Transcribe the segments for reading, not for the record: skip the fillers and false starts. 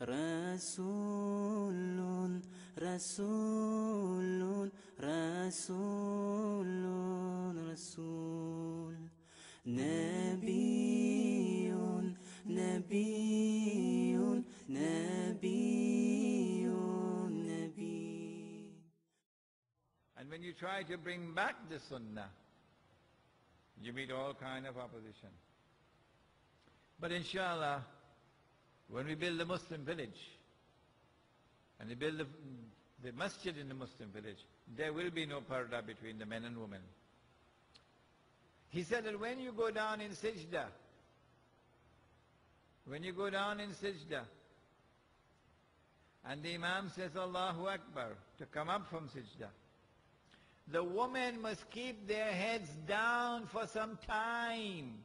Rasulun, Rasulun, Rasulun, Rasul. Nabiyun, Nabiyun, Nabiyun, Nabi. And when you try to bring back the sunnah, you meet all kind of opposition. But inshallah, when we build the Muslim village, and we build the masjid in the Muslim village, there will be no parda between the men and women. He said that when you go down in sajda, and the Imam says Allahu Akbar to come up from sajda, the women must keep their heads down for some time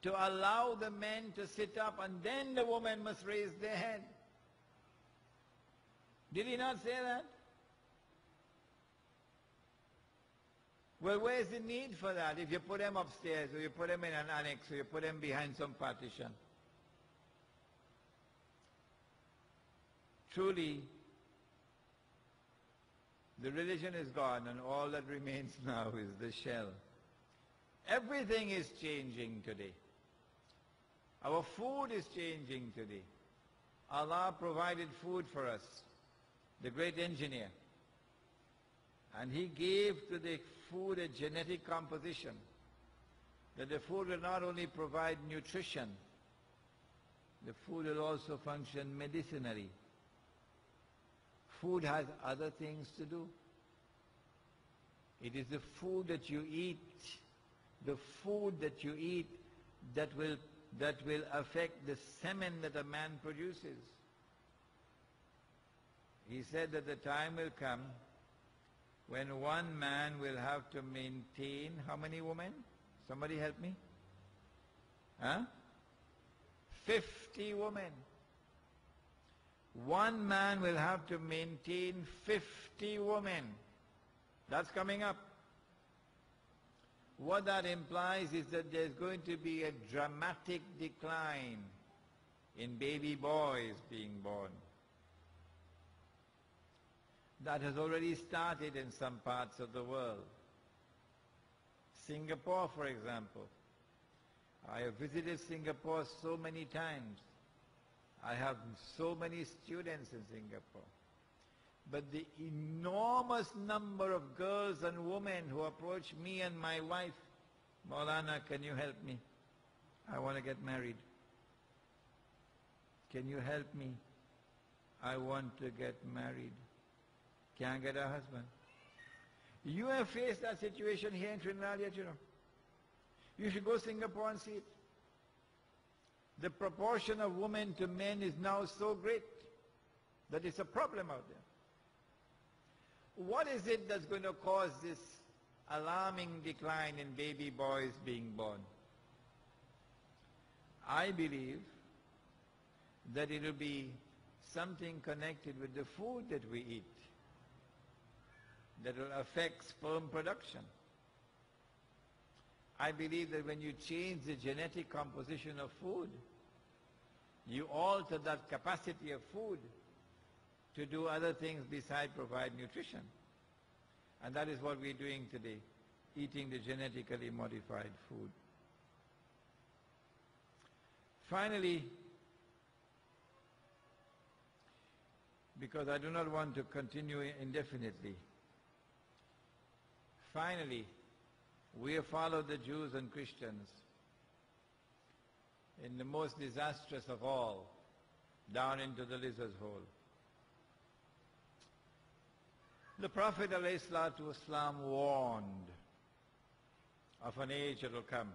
to allow the men to sit up, and then the women must raise their head. Did he not say that? Well, where's the need for that if you put them upstairs, or you put them in an annex, or you put them behind some partition? Truly, the religion is gone, and all that remains now is the shell. Everything is changing today. Our food is changing today. Allah provided food for us, the great engineer. And He gave to the food a genetic composition, that the food will not only provide nutrition, the food will also function medicinally. Food has other things to do. It is the food that you eat, that will affect the semen that a man produces. He said that the time will come when one man will have to maintain how many women? Somebody help me? 50 women. One man will have to maintain 50 women. That's coming up. What that implies is that there's going to be a dramatic decline in baby boys being born. That has already started in some parts of the world. Singapore, for example. I have visited Singapore so many times. I have so many students in Singapore. But the enormous number of girls and women who approach me and my wife, Maulana, can you help me? I want to get married. Can you help me? I want to get married. Can't get a husband. You have faced that situation here in Trinidad yet, you know. You should go to Singapore and see it. The proportion of women to men is now so great that it's a problem out there. What is it that's going to cause this alarming decline in baby boys being born? I believe that it will be something connected with the food that we eat that will affect sperm production. I believe that when you change the genetic composition of food, you alter that capacity of food to do other things besides provide nutrition. And that is what we're doing today, eating the genetically modified food. Finally, because I do not want to continue indefinitely, finally, we have followed the Jews and Christians in the most disastrous of all, down into the lizard's hole. The Prophet ﷺ warned of an age that will come.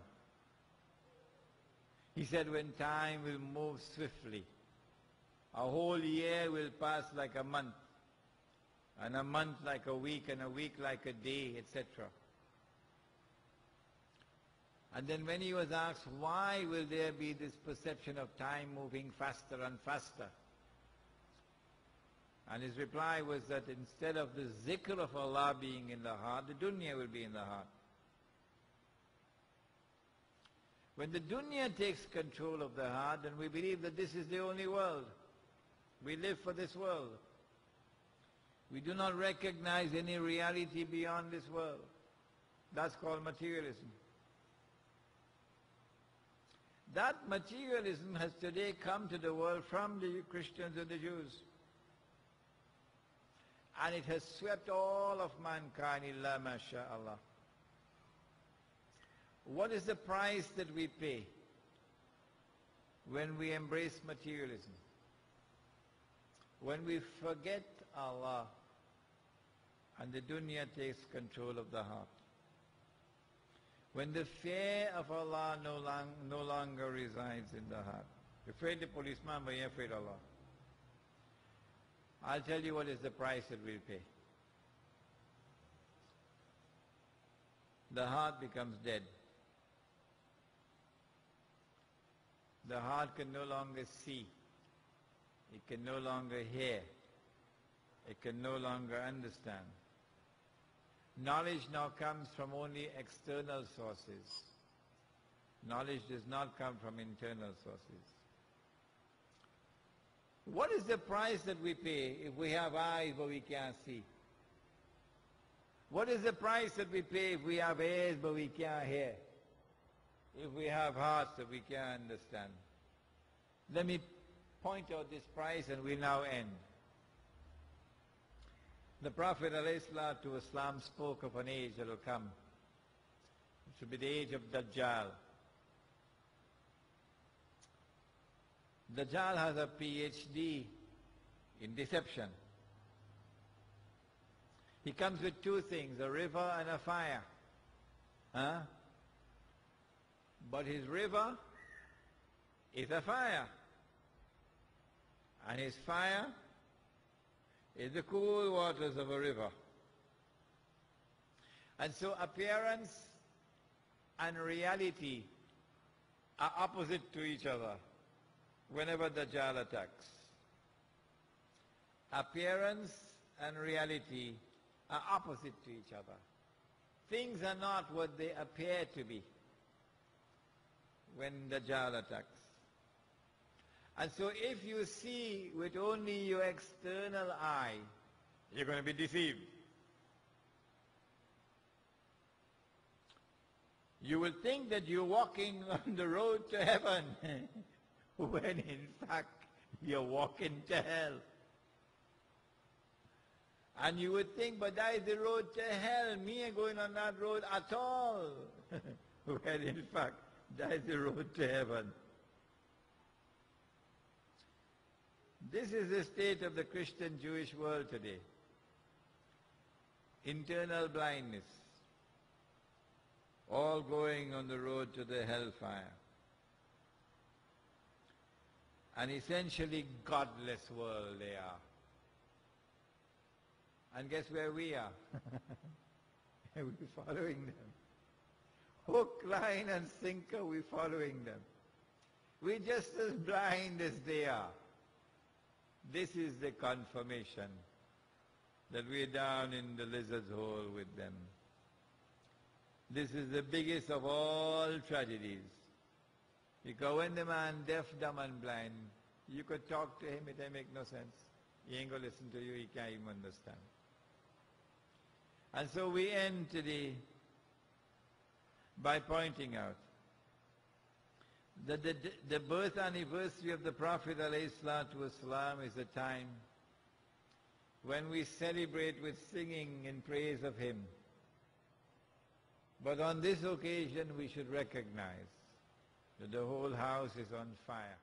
He said, when time will move swiftly, a whole year will pass like a month, and a month like a week, and a week like a day, etc. And then when he was asked, why will there be this perception of time moving faster and faster? And his reply was that instead of the zikr of Allah being in the heart, the dunya will be in the heart. When the dunya takes control of the heart, then we believe that this is the only world. We live for this world. We do not recognize any reality beyond this world. That's called materialism. That materialism has today come to the world from the Christians and the Jews. And it has swept all of mankind, illa masha'Allah. What is the price that we pay when we embrace materialism? When we forget Allah and the dunya takes control of the heart. When the fear of Allah no longer resides in the heart. You're afraid the policeman, but you're afraid of Allah. I'll tell you what is the price that we'll pay. The heart becomes dead. The heart can no longer see. It can no longer hear. It can no longer understand. Knowledge now comes from only external sources. Knowledge does not come from internal sources. What is the price that we pay if we have eyes but we can't see? What is the price that we pay if we have ears but we can't hear? If we have hearts that we can't understand? Let me point out this price and we'll now end. The Prophet ﷺ spoke of an age that will come. It will be the age of Dajjal. Dajjal has a PhD in deception. He comes with two things, a river and a fire. Huh? But his river is a fire. And his fire is the cool waters of a river. And so appearance and reality are opposite to each other whenever Dajjal attacks. Appearance and reality are opposite to each other. Things are not what they appear to be when Dajjal attacks. And so if you see with only your external eye, you're going to be deceived. You will think that you're walking on the road to heaven, when in fact you're walking to hell. And you would think, but that is the road to hell, me ain't going on that road at all. When in fact that is the road to heaven. This is the state of the Christian Jewish world today. Internal blindness. All going on the road to the hellfire. An essentially godless world they are. And guess where we are? We're following them. Hook, line and sinker, we're following them. We're just as blind as they are. This is the confirmation that we're down in the lizard's hole with them. This is the biggest of all tragedies. Because when the man deaf, dumb and blind, you could talk to him, it ain't make no sense. He ain't going to listen to you, he can't even understand. And so we end today by pointing out that the birth anniversary of the Prophet ﷺ is a time when we celebrate with singing in praise of him. But on this occasion we should recognize that the whole house is on fire.